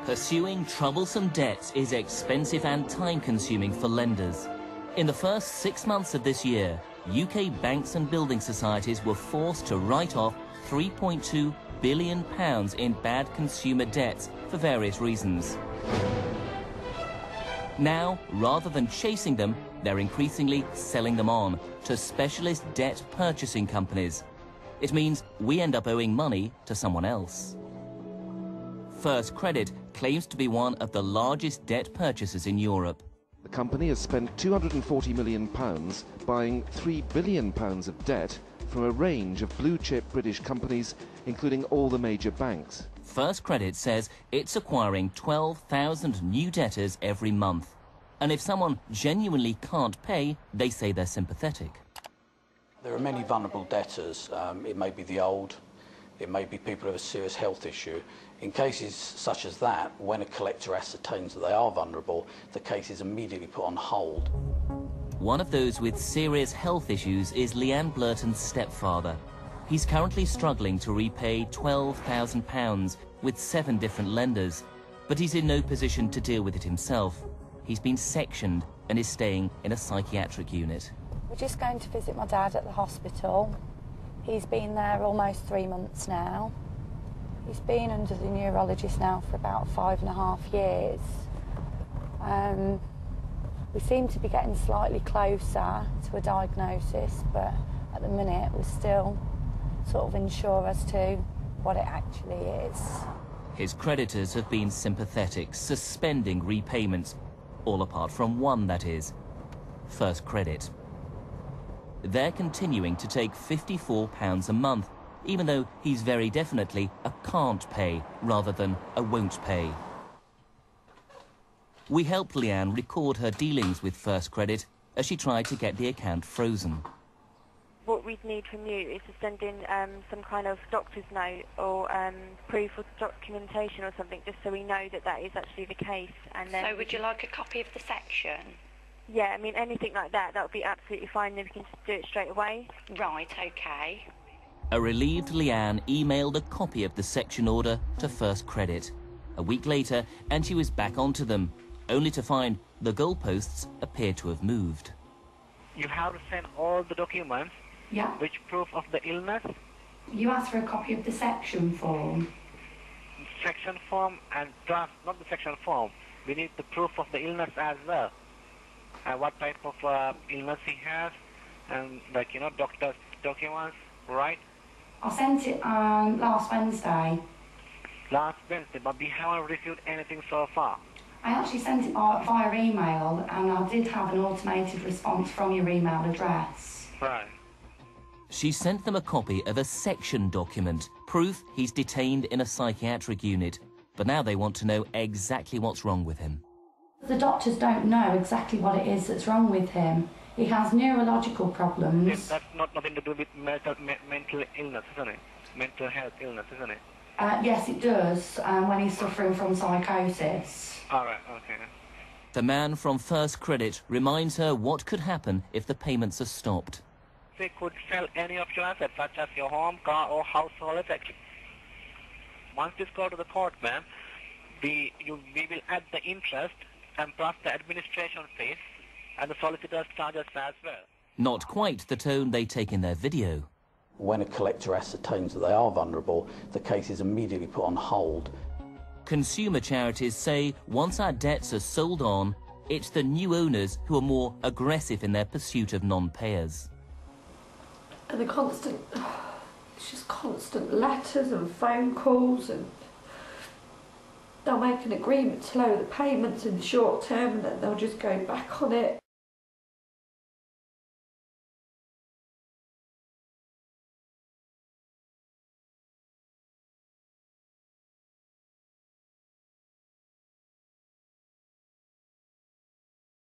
Pursuing troublesome debts is expensive and time-consuming for lenders. In the first 6 months of this year, UK banks and building societies were forced to write off £3.2 billion in bad consumer debts for various reasons. Now, rather than chasing them, they're increasingly selling them on to specialist debt purchasing companies. It means we end up owing money to someone else. First Credit claims to be one of the largest debt purchasers in Europe. The company has spent £240 million buying £3 billion of debt from a range of blue-chip British companies, including all the major banks. First Credit says it's acquiring 12,000 new debtors every month. And if someone genuinely can't pay, they say they're sympathetic. There are many vulnerable debtors. It may be the old, it may be people who have a serious health issue. In cases such as that, when a collector ascertains that they are vulnerable, the case is immediately put on hold. One of those with serious health issues is Leanne Blurton's stepfather. He's currently struggling to repay £12,000 with 7 different lenders, but he's in no position to deal with it himself. He's been sectioned and is staying in a psychiatric unit. We're just going to visit my dad at the hospital. He's been there almost 3 months now. He's been under the neurologist now for about 5.5 years. We seem to be getting slightly closer to a diagnosis, but at the minute we're still sort of unsure as to what it actually is. His creditors have been sympathetic, suspending repayments, all apart from one, that is, First Credit. They're continuing to take £54 a month, even though he's very definitely a can't pay rather than a won't pay. We helped Leanne record her dealings with First Credit as she tried to get the account frozen. What we'd need from you is to send in some kind of doctor's note or proof of documentation or something, just so we know that that is actually the case. And then so would you like a copy of the section? Yeah, I mean, anything like that, that would be absolutely fine, then we can just do it straight away. Right, OK. A relieved Leanne emailed a copy of the section order to First Credit. A week later, and she was back onto them, only to find the goalposts appear to have moved. You have to send all the documents. Yeah. Which proof of the illness? You asked for a copy of the section form. Section form and draft, not the section form. We need the proof of the illness as well. What type of illness he has, and like, you know, doctor's documents, right? I sent it last Wednesday. Last Wednesday, but we haven't received anything so far. I actually sent it via email, and I did have an automated response from your email address. Right. She sent them a copy of a section document, proof he's detained in a psychiatric unit, but now they want to know exactly what's wrong with him. The doctors don't know exactly what it is that's wrong with him. He has neurological problems. Yes, that's nothing to do with mental illness, isn't it? Mental health illness, isn't it? Yes, it does, when he's suffering from psychosis. All right, okay. The man from First Credit reminds her what could happen if the payments are stopped. They could sell any of your assets, such as your home, car, or household effects. Once this goes to the court, ma'am, we will add the interest and plus the administration fees and the solicitor's charges as well. Not quite the tone they take in their video. When a collector ascertains that they are vulnerable, the case is immediately put on hold. Consumer charities say once our debts are sold on, it's the new owners who are more aggressive in their pursuit of non-payers. And it's just constant letters and phone calls, and they'll make an agreement to lower the payments in the short term and then they'll just go back on it.